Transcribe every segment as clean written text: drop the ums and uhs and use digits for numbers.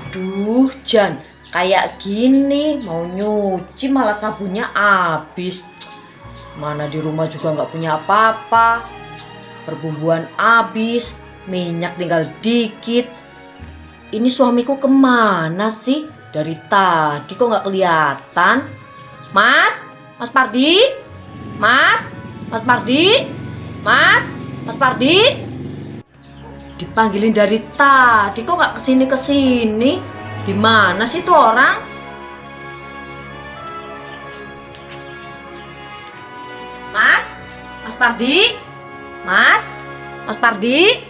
Duh, Jan, kayak gini mau nyuci malah sabunnya habis. Mana di rumah juga nggak punya apa-apa. Perbumbuan habis, minyak tinggal dikit. Ini suamiku kemana sih? Dari tadi kok nggak kelihatan? Mas, Mas Pardi, Mas, Mas Pardi, Mas, Mas Pardi. Dipanggilin dari tadi kok nggak kesini. Di mana sih tuh orang? Mas, Mas Pardi, Mas, Mas Pardi.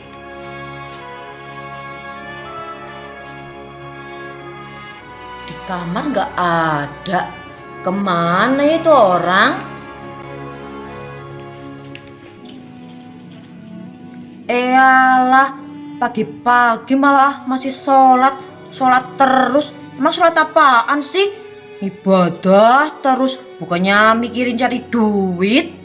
Di kamar nggak ada. Kemana itu orang? Eyalah, pagi-pagi malah masih sholat terus. Emang sholat apaan sih? Ibadah terus, bukannya mikirin cari duit.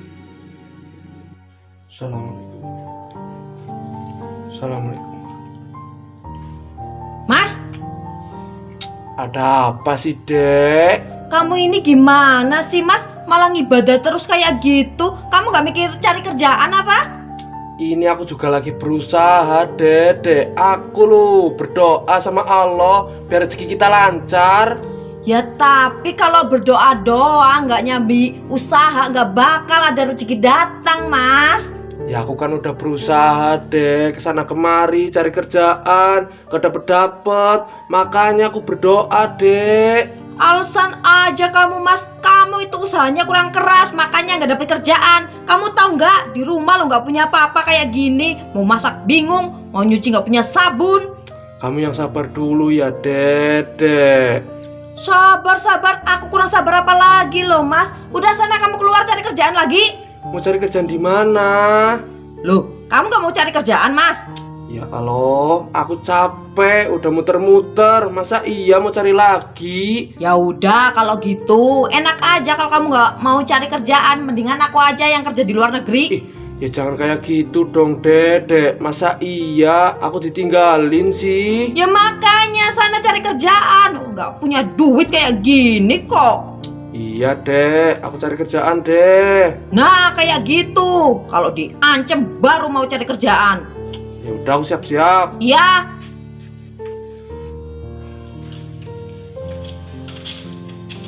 Assalamualaikum. Mas, Ada apa sih, Dek? kamu ini gimana sih Mas? Malah ngibadah terus kayak gitu. Kamu gak mikir cari kerjaan apa? Ini aku juga lagi berusaha, Dek. Aku loh berdoa sama Allah biar rezeki kita lancar. Ya tapi kalau berdoa doang gak nyambi usaha, gak bakal ada rezeki datang Mas. Ya aku kan udah berusaha, Dek, kesana kemari cari kerjaan, gak dapet. Makanya aku berdoa, Dek. Alasan aja kamu Mas. Kamu itu usahanya kurang keras, makanya gak dapet kerjaan. Kamu tahu nggak, di rumah lo gak punya apa-apa kayak gini. Mau masak bingung, mau nyuci gak punya sabun. Kamu yang sabar dulu ya, Dek. Sabar, aku kurang sabar apa lagi loh Mas. Udah sana kamu keluar cari kerjaan lagi. Mau cari kerjaan di mana? Loh, kamu gak mau cari kerjaan Mas? Ya kalau aku capek, udah muter-muter, masa iya mau cari lagi? Ya udah kalau gitu, enak aja kalau kamu gak mau cari kerjaan. Mendingan aku aja yang kerja di luar negeri. Ya jangan kayak gitu dong, Dek. Masa iya aku ditinggalin sih? Ya makanya sana cari kerjaan. Gak punya duit kayak gini kok. Iya, Dek, aku cari kerjaan, Dek. Nah kayak gitu. Kalau diancem baru mau cari kerjaan. Ya udah, aku siap-siap. Ya.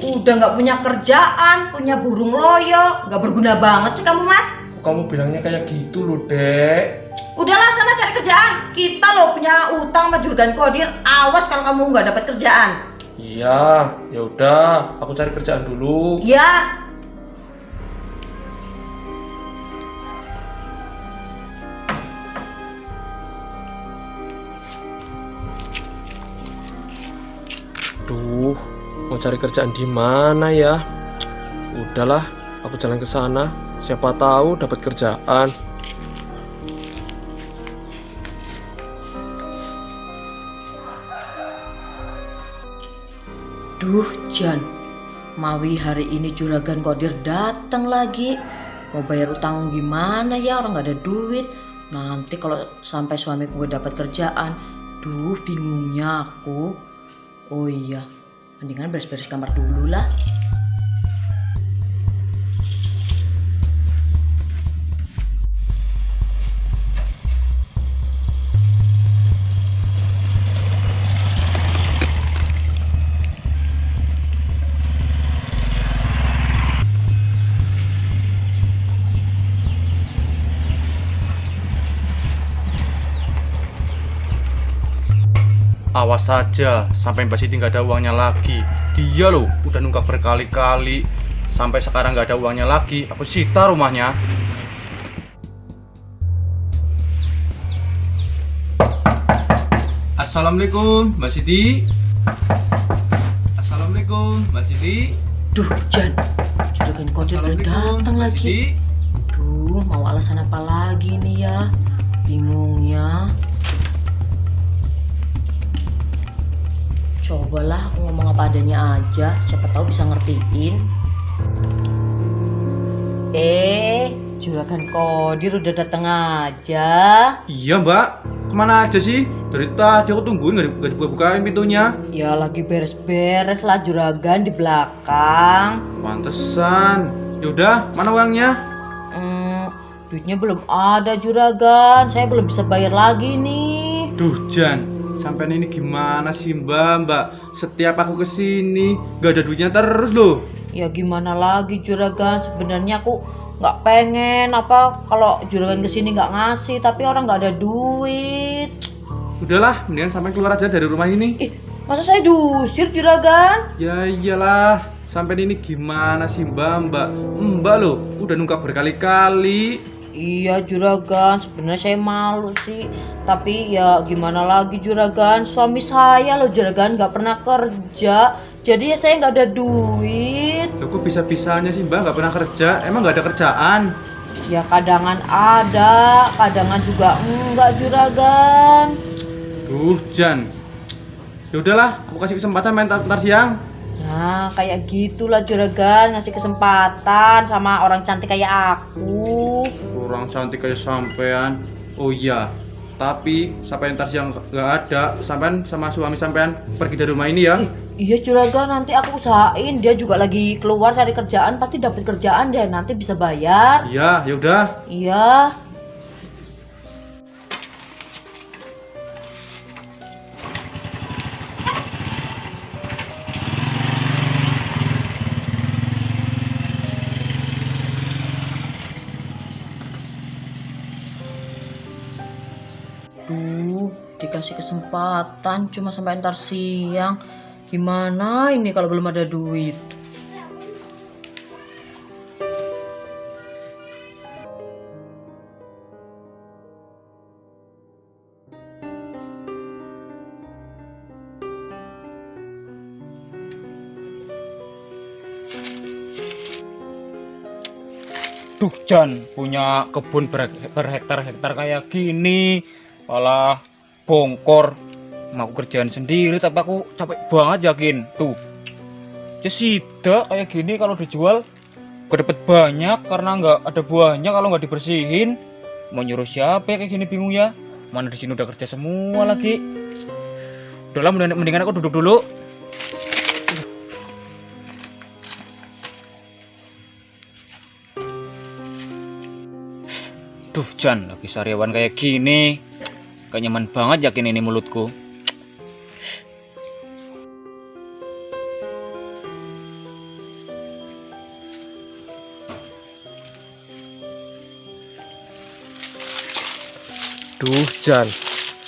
Udah gak punya kerjaan, punya burung loyo. Gak berguna banget sih kamu Mas. Kamu bilangnya kayak gitu loh, Dek. Udahlah sana cari kerjaan. Kita loh punya utang sama Juragan Kodir. Awas kalau kamu nggak dapat kerjaan. Iya, ya udah, aku cari kerjaan dulu. Ya. Duh, mau cari kerjaan di mana ya? Udahlah, aku jalan ke sana. Siapa tahu dapat kerjaan. Duh Jan, Mawi hari ini Juragan Kodir datang lagi. Mau bayar utang gimana ya, orang nggak ada duit. Nanti kalau sampai suamiku gak dapat kerjaan, duh bingungnya aku. Oh iya, mendingan beres-beres kamar dulu lah. Awas saja, sampai Mbak Siti nggak ada uangnya lagi. Dia loh, udah nunggak berkali-kali. Sampai sekarang nggak ada uangnya lagi. Aku sita rumahnya. Assalamualaikum, Mbak Siti. Assalamualaikum, Mbak Siti. Duh Jan, Juragan Kodir udah datang Mbak lagi. Siti. Duh, mau alasan apa lagi nih ya? Bingungnya. Cobalah aku ngomong apa adanya aja, siapa tahu bisa ngertiin. Juragan Kodir udah datang aja. Iya, Mbak. Kemana aja sih? Dari tadi aku tungguin nggak dibuka-bukain pintunya. Ya lagi beres-beres lah juragan di belakang. Pantesan. Yaudah, mana uangnya? Duitnya belum ada juragan, saya belum bisa bayar lagi nih. Duh, Jan, sampean ini gimana sih Mbak? Setiap aku kesini nggak ada duitnya terus loh. Ya gimana lagi juragan, sebenarnya aku nggak pengen kalau juragan kesini nggak ngasih, tapi orang nggak ada duit. Udahlah, mendingan sampean keluar aja dari rumah ini. Masa saya diusir juragan? Ya iyalah, sampean ini gimana sih Mbak? Mbak loh, udah nunggak berkali-kali. Iya juragan, sebenarnya saya malu sih. Tapi ya gimana lagi juragan, suami saya loh juragan nggak pernah kerja. Jadi ya saya nggak ada duit. Loh, kok bisa-bisanya sih Mbak nggak pernah kerja? Emang nggak ada kerjaan? Ya kadangan ada, kadangan juga enggak juragan. Duh, Jan. Ya udahlah, aku kasih kesempatan main ntar siang. Nah, kayak gitulah juragan, ngasih kesempatan sama orang cantik kayak aku. Orang cantik kayak sampean. Oh iya, tapi sampai ntar siang nggak ada, sampean sama suami sampean pergi dari rumah ini ya. Iya juragan, nanti aku usahain, dia juga lagi keluar cari kerjaan, pasti dapat kerjaan deh, nanti bisa bayar. Iya, ya udah. Iya. Duh, dikasih kesempatan cuma sampai ntar siang. Gimana ini kalau belum ada duit? Duh, Jan, punya kebun berhektar-hektar kayak gini, malah bongkor. Mau kerjaan sendiri, tapi aku capek banget yakin. Tuh, ya sida kayak gini kalau dijual, gak dapet banyak karena nggak ada buahnya kalau nggak dibersihin. Mau nyuruh siapa ya kayak gini bingung ya. Mana di sini udah kerja semua lagi. Udahlah, mendingan aku duduk dulu. Tuh, Jan, lagi sariawan kayak gini, gak nyaman banget yakin ini mulutku. Duh, Jan,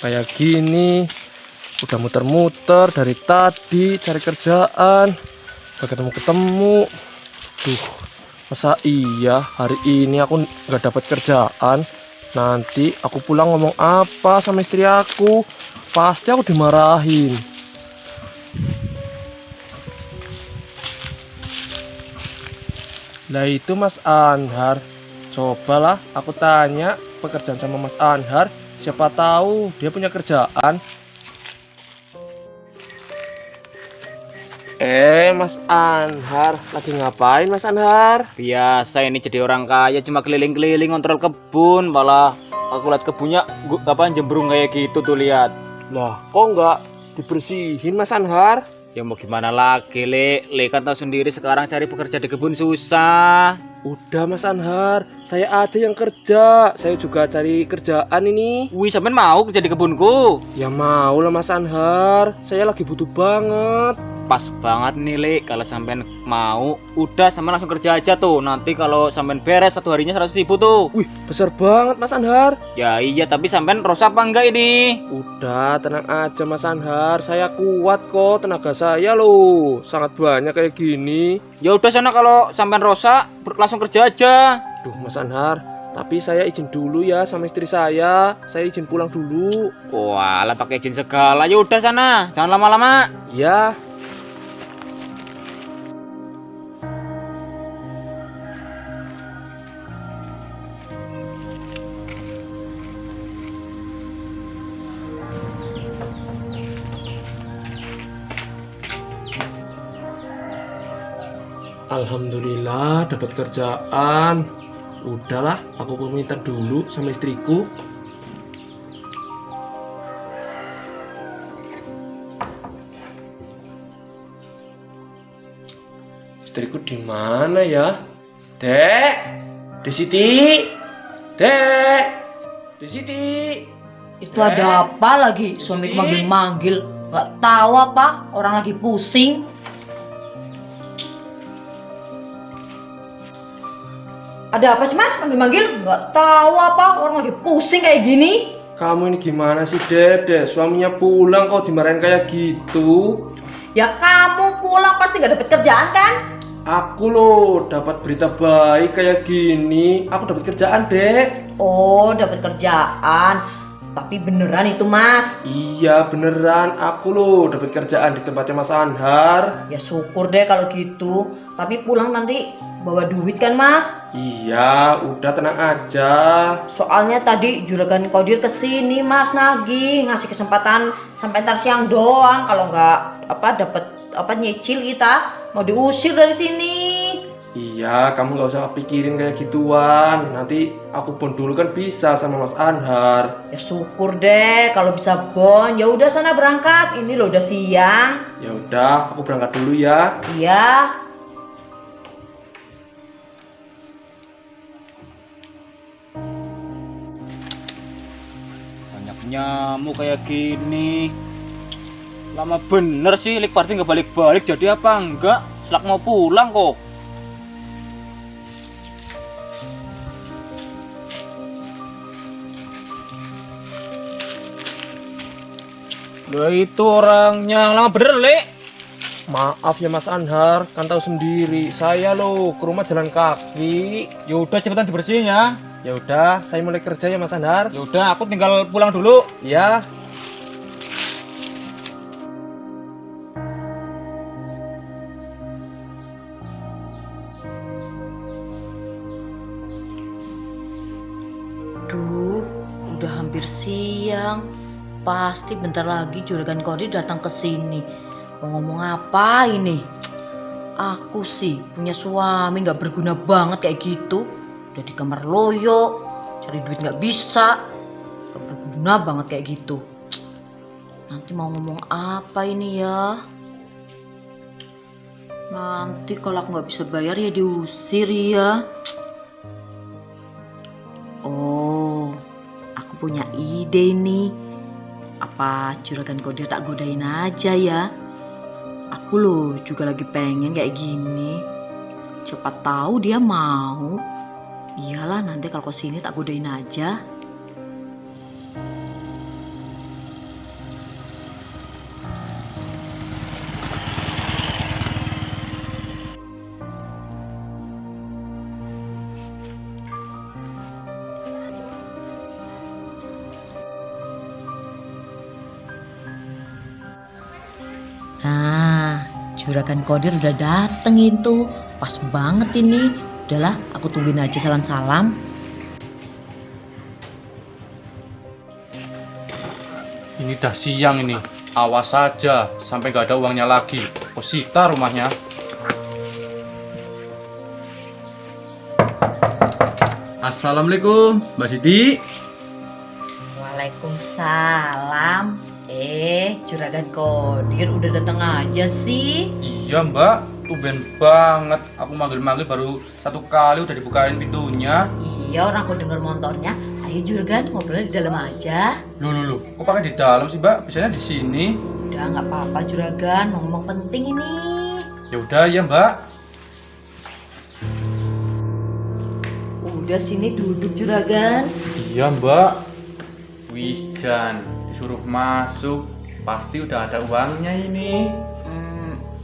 kayak gini udah muter-muter dari tadi cari kerjaan, gak ketemu-ketemu. Duh, masa iya hari ini aku nggak dapat kerjaan? Nanti aku pulang ngomong apa sama istri aku? Pasti aku dimarahin. Lah itu Mas Anhar. Cobalah aku tanya pekerjaan sama Mas Anhar. Siapa tahu dia punya kerjaan. Mas Anhar, lagi ngapain Mas Anhar? Biasa ini jadi orang kaya cuma keliling-keliling kontrol kebun, malah aku lihat kebunnya jembrung kayak gitu tuh, lihat. Lah, kok nggak dibersihin Mas Anhar? Ya mau gimana lagi, Le kan tahu sendiri sekarang cari pekerja di kebun susah. Udah Mas Anhar, saya aja yang kerja. Saya juga cari kerjaan ini. Wih, sampean mau kerja di kebunku? Ya mau lah Mas Anhar, saya lagi butuh banget. Pas banget nih, Le, kalau sampean mau, udah sampean langsung kerja aja tuh. Nanti kalau sampean beres satu harinya 100.000 tuh. Wih, besar banget Mas Anhar. Ya iya, tapi sampean rosa apa enggak ini? Udah, tenang aja Mas Anhar, saya kuat kok, tenaga saya loh sangat banyak kayak gini. Ya udah sana, kalau sampean rosa langsung kerja aja. Duh Mas Anhar, tapi saya izin dulu ya sama istri saya izin pulang dulu. Walah, pakai izin segala. Ya udah sana, jangan lama-lama. Ya. Alhamdulillah dapat kerjaan. Udahlah, aku pamitan dulu sama istriku. istriku di mana ya? Dek, di Siti, Dek, di Siti. Itu ada apa lagi? Suami manggil-manggil, nggak tahu apa? Orang lagi pusing. Ada apa sih mas? Manggil-manggil? Nggak tahu apa? Orang lagi pusing kayak gini. Kamu ini gimana sih, Dek? Suaminya pulang kok dimarahin kayak gitu? Ya kamu pulang pasti nggak dapet kerjaan kan? Aku loh dapat berita baik kayak gini. Aku dapat kerjaan, Dek. Oh, dapat kerjaan. Tapi beneran itu mas? Iya beneran. Aku loh dapat kerjaan di tempatnya Mas Anhar. Ya syukur deh kalau gitu. Tapi pulang nanti bawa duit kan mas? Iya, udah tenang aja. Soalnya tadi Juragan Kodir kesini mas nagih, ngasih kesempatan sampai ntar siang doang. Kalau nggak dapat nyicil kita mau diusir dari sini. Iya, kamu nggak usah pikirin kayak gituan. Nanti aku pun dulu kan bisa sama Mas Anhar. Ya syukur deh kalau bisa bon. Ya udah sana berangkat. Ini loh udah siang. Ya udah, aku berangkat dulu ya. Iya. Banyak nyamuk kayak gini. Lama bener sih, Lik Parti nggak balik-balik. Jadi apa enggak? Selak mau pulang kok. Lah itu orangnya lama bener, Lek. Maaf ya Mas Anhar, kan tahu sendiri. Saya loh ke rumah jalan kaki. Yaudah cepetan dibersihin ya. Ya udah, saya mulai kerja ya Mas Anhar. Yaudah aku tinggal pulang dulu. Ya. Duh, udah hampir siang. Pasti bentar lagi Juragan Kodir datang ke sini. Mau ngomong apa ini? Aku sih punya suami nggak berguna banget kayak gitu. Udah di kamar loyo, cari duit nggak bisa, nggak berguna banget kayak gitu. Nanti mau ngomong apa ini ya? Nanti kalau aku nggak bisa bayar ya diusir ya. Oh, aku punya ide nih. Apa Juragan Kodir tak godain aja ya? Aku loh juga lagi pengen kayak gini. Siapa tahu dia mau. Iyalah nanti kalau kesini tak godain aja. Nah, Juragan Kodir udah dateng itu. Pas banget ini. Udahlah, aku tungguin aja salam-salam. Ini dah siang ini. Awas saja sampai gak ada uangnya lagi. Aku sita rumahnya. Assalamualaikum, Mbak Siti. Waalaikumsalam. Juragan Kodir udah datang aja sih. Iya Mbak, tumben banget. Aku manggil-manggil baru satu kali udah dibukain pintunya. Iya, orang aku denger motornya. Ayo Juragan, ngobrolnya di dalam aja. Loh, kok pakai di dalam sih Mbak? Biasanya di sini. Udah nggak apa-apa Juragan, mau ngomong penting ini. Ya udah ya Mbak. Udah sini duduk Juragan. Iya Mbak. Wih Jan, disuruh masuk, pasti udah ada uangnya ini.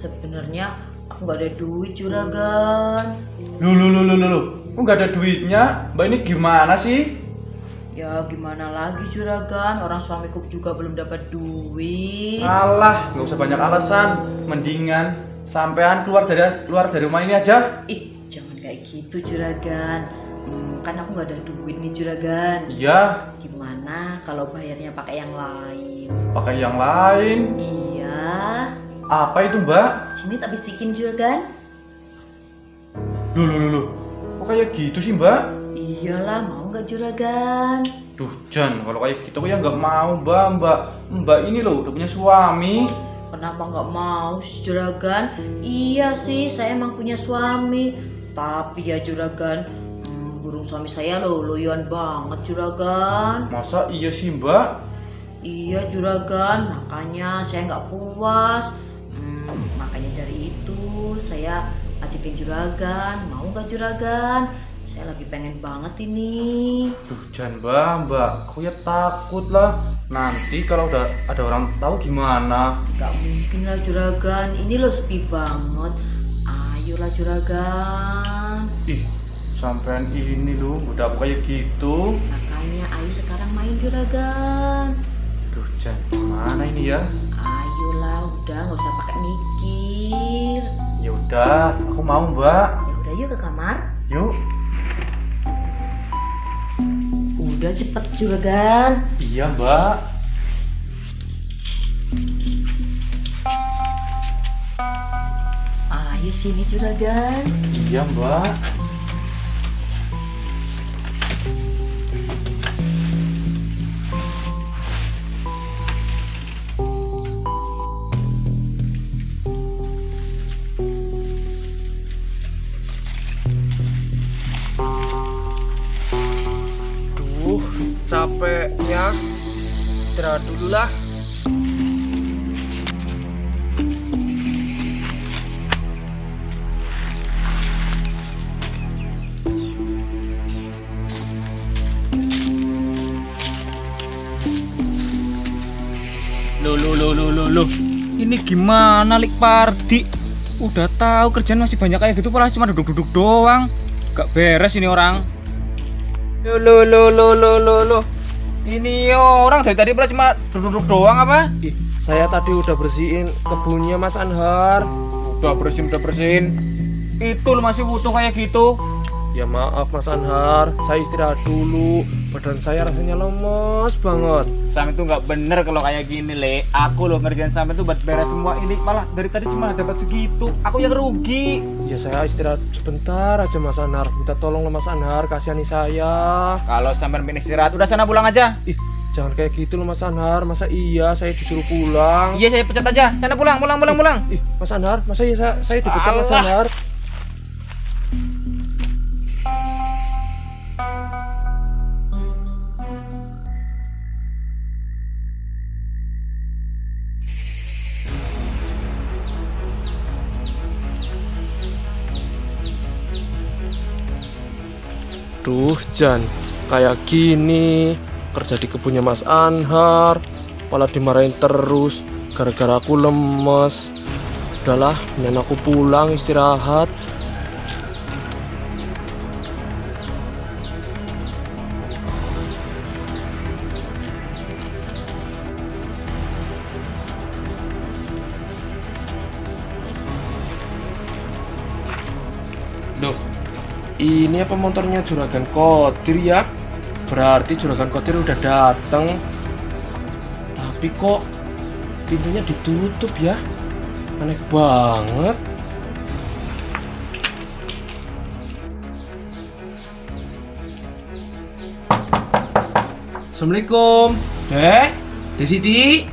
Sebenarnya aku nggak ada duit Juragan. Loh, kok nggak ada duitnya? Mbak ini gimana sih? Ya gimana lagi Juragan, orang suamiku juga belum dapat duit. Alah, nggak usah banyak alasan. Mendingan sampean keluar dari rumah ini aja. Ih, jangan kayak gitu Juragan. Kan aku nggak ada duit nih Juragan. Iya, Gimana kalau bayarnya pakai yang lain? pakai yang lain. Iya. Apa itu Mbak? Sini tak bisikin Juragan. Loh, kok kayak gitu sih Mbak? Iyalah, mau nggak Juragan? Duh Jan, kalau kayak gitu aku ya nggak mau Mbak ini loh udah punya suami. kenapa nggak mau sih juragan? Iya sih, saya emang punya suami. Tapi ya juragan, burung suami saya loyoan banget juragan. Masa iya sih Mbak? Iya juragan, makanya saya nggak puas. Makanya dari itu saya ajakin juragan. Mau nggak juragan? Saya lagi pengen banget ini. Duh Jan Mbak, aku ya takut lah. Nanti kalau udah ada orang tahu gimana? Gak mungkin lah juragan, ini loh sepi banget. Ayolah juragan. Ih, sampean ini loh, udah aku kayak gitu. Makanya ayo sekarang main juragan. Duh Jan, gimana ini ya? Ayolah, udah nggak usah pakai mikir. Ya udah, aku mau Mbak. Ya udah yuk ke kamar. Yuk. Udah cepet juragan. Iya Mbak. Ayo sini juragan. Iya Mbak. Duh, capeknya. Istirahat dulu lah. Loh. Ini gimana Lik Pardi? Udah tahu kerjaan masih banyak kayak gitu, malah cuma duduk-duduk doang. Gak beres ini orang. Loh. Ini orang dari tadi malah cuma duduk-duduk doang apa? Ih, saya tadi udah bersihin kebunnya Mas Anhar. Udah bersihin. Itu lu masih butuh kayak gitu. Ya maaf Mas Anhar, saya istirahat dulu. Badan saya rasanya lemes banget. Sam itu nggak bener kalau kayak gini Le. Aku loh ngerjain Sam itu buat beres semua ini, malah dari tadi cuma dapat segitu. Aku yang rugi. Ya saya istirahat sebentar aja Mas Anhar. Minta tolong Mas Anhar, kasihani saya. Kalau sampean pengen istirahat, udah sana pulang aja. Ih, jangan kayak gitu loh Mas Anhar. Masa iya saya disuruh pulang? Iya, saya pecat aja. Sana pulang. Ih, Mas Anhar, masa iya saya dipecat Mas Allah. Anhar? Duh Jan, kayak gini kerja di kebunnya Mas Anhar malah dimarahin terus gara-gara aku lemes. Udahlah, mending aku pulang istirahat. Duh, ini apa motornya Juragan Kodir ya? Berarti Juragan Kodir udah dateng. Tapi kok pintunya ditutup ya? Aneh banget. Assalamualaikum. Di Siti.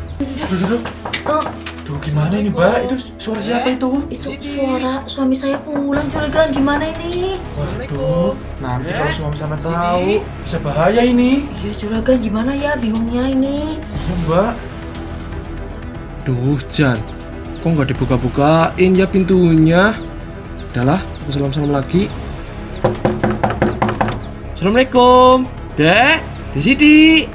Oh, Duh gimana ini Mbak? Itu suara siapa itu? itu suara suami saya pulang juragan. Gimana ini? Waduh, nanti kalau suami sama tahu bisa bahaya ini. Iya juragan, gimana ya? Bingungnya ini. Iya Mbak. Duh Jan, kok nggak dibuka-bukain ya pintunya? Udahlah, aku salam-salam lagi. Assalamualaikum. Di Siti.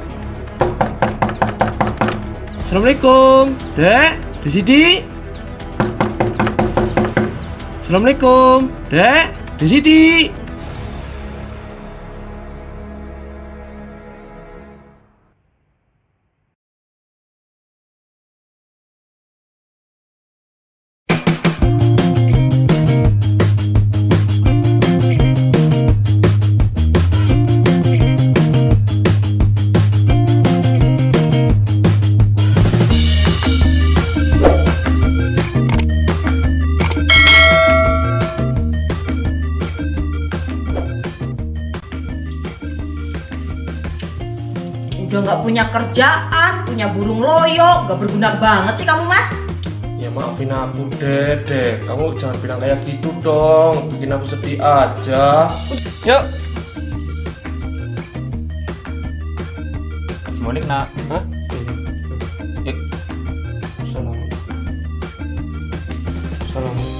Assalamualaikum. Di Siti. Assalamualaikum. Di Siti. Udah nggak punya kerjaan, punya burung loyo, nggak berguna banget sih kamu mas. Maafin aku, Dedek. Kamu jangan bilang kayak gitu dong. Bikin aku sedih aja. Yuk. Gimana nak? Hah? Salam. Salam.